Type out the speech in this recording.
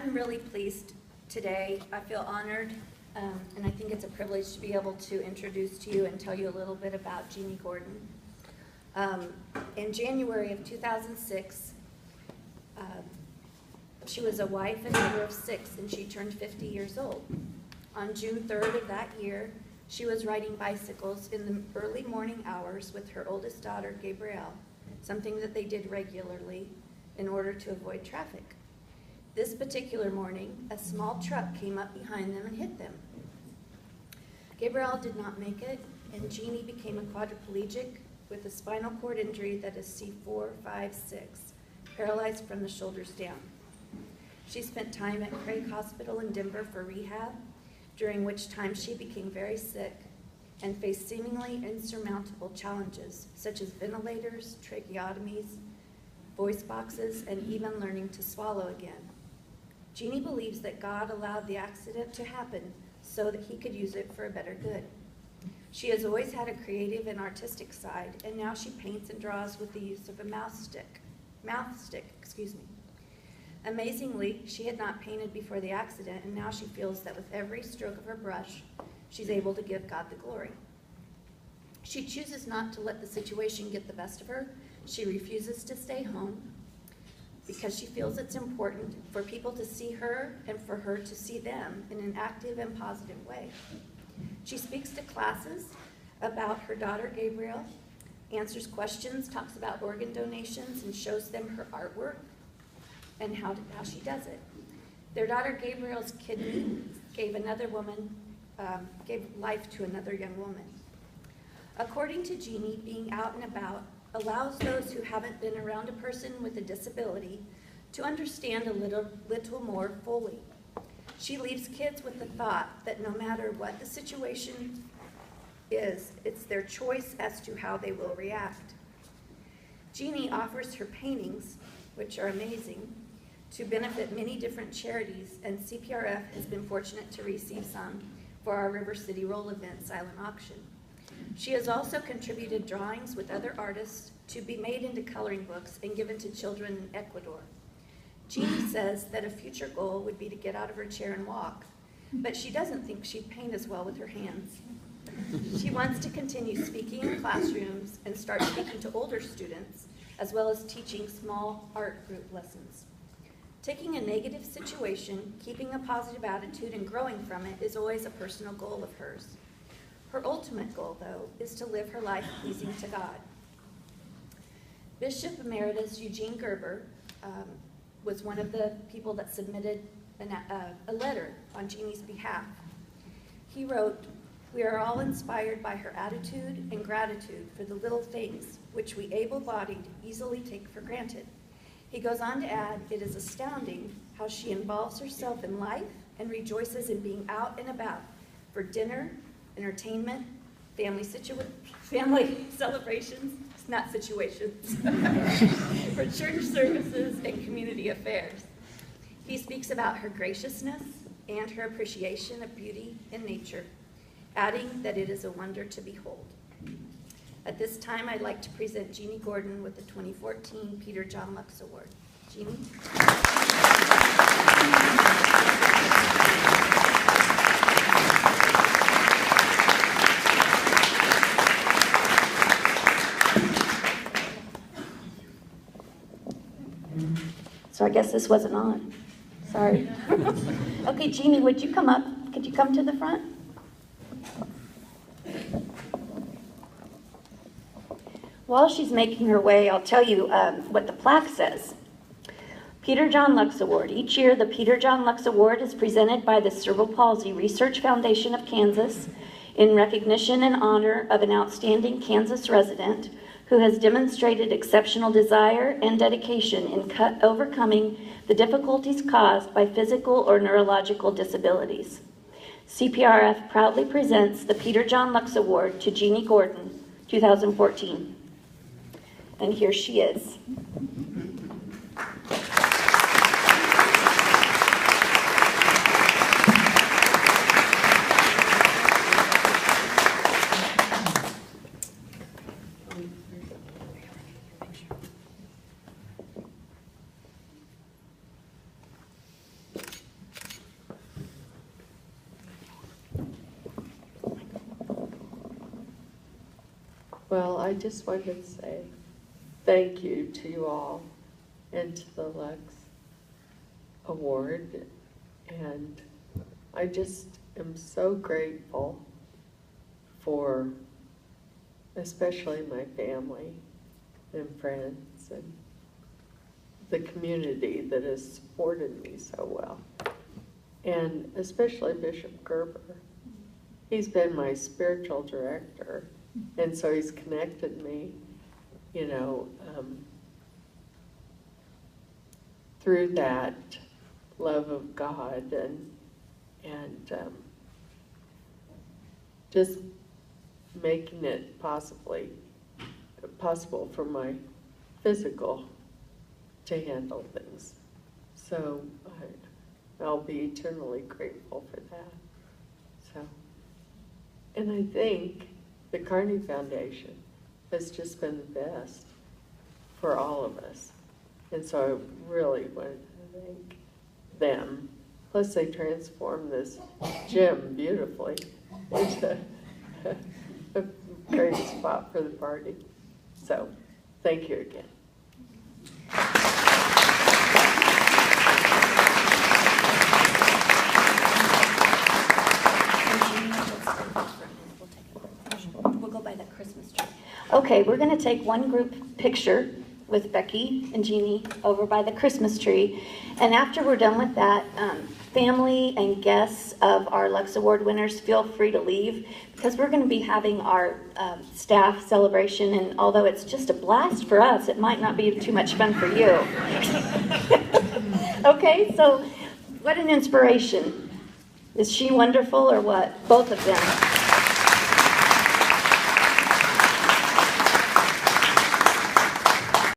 I'm really pleased today. I feel honored, and I think it's a privilege to be able to introduce to you and tell you a little bit about Jeanne Gordon. In January of 2006, she was a wife and mother of 6, and she turned 50 years old. On June 3rd of that year, she was riding bicycles in the early morning hours with her oldest daughter, Gabrielle, something that they did regularly in order to avoid traffic. This particular morning, a small truck came up behind them and hit them. Gabrielle did not make it, and Jeanne became a quadriplegic with a spinal cord injury that is C4, 5, 6, paralyzed from the shoulders down. She spent time at Craig Hospital in Denver for rehab, during which time she became very sick and faced seemingly insurmountable challenges, such as ventilators, tracheotomies, voice boxes, and even learning to swallow again. Jeanne believes that God allowed the accident to happen so that he could use it for a better good. She has always had a creative and artistic side, and now she paints and draws with the use of a mouth stick. Amazingly, she had not painted before the accident, and now she feels that with every stroke of her brush, she's able to give God the glory. She chooses not to let the situation get the best of her. She refuses to stay home because she feels it's important for people to see her and for her to see them in an active and positive way. She speaks to classes about her daughter Gabrielle, answers questions, talks about organ donations, and shows them her artwork and how she does it. Their daughter Gabrielle's kidney gave life to another young woman. According to Jeanne, being out and about allows those who haven't been around a person with a disability to understand a little more fully. She leaves kids with the thought that no matter what the situation is, it's their choice as to how they will react. Jeanne offers her paintings, which are amazing, to benefit many different charities, and CPRF has been fortunate to receive some for our River City Roll event silent auction. She has also contributed drawings with other artists to be made into coloring books and given to children in Ecuador. Jeanne says that a future goal would be to get out of her chair and walk, but she doesn't think she'd paint as well with her hands. She wants to continue speaking in classrooms and start speaking to older students, as well as teaching small art group lessons. Taking a negative situation, keeping a positive attitude, and growing from it is always a personal goal of hers. Her ultimate goal, though, is to live her life pleasing to God. Bishop Emeritus Eugene Gerber was one of the people that submitted a letter on Jeanne's behalf. He wrote, "We are all inspired by her attitude and gratitude for the little things which we able-bodied easily take for granted." He goes on to add, "It is astounding how she involves herself in life and rejoices in being out and about for dinner, entertainment, family celebrations, not situations, for church services and community affairs." He speaks about her graciousness and her appreciation of beauty in nature, adding that it is a wonder to behold. At this time, I'd like to present Jeanne Gordon with the 2014 Peter John Loux Award. Jeanne? So I guess this wasn't on. Sorry. Okay, Jeanne, would you come up? Could you come to the front? While she's making her way, I'll tell you what the plaque says. Peter John Loux Award. Each year, the Peter John Loux Award is presented by the Cerebral Palsy Research Foundation of Kansas in recognition and honor of an outstanding Kansas resident who has demonstrated exceptional desire and dedication in overcoming the difficulties caused by physical or neurological disabilities. CPRF proudly presents the Peter John Loux Award to Jeanne Gordon, 2014. And here she is. I just wanted to say thank you to you all and to the Loux Award. And I just am so grateful for especially my family and friends and the community that has supported me so well. And especially Bishop Gerber. He's been my spiritual director, and so he's connected me, you know, through that love of God and just making it possible for my physical to handle things. So I'll be eternally grateful for that. So, and I think the Carney Foundation has just been the best for all of us. And so I really wanted to thank them. Plus they transformed this gym beautifully into a great spot for the party. So, thank you again. We'll go by the Christmas tree. Okay, we're going to take one group picture with Becky and Jeanne over by the Christmas tree. And after we're done with that, family and guests of our Loux Award winners, feel free to leave because we're going to be having our staff celebration. And although it's just a blast for us, it might not be too much fun for you. Okay, so what an inspiration. Is she wonderful or what? Both of them.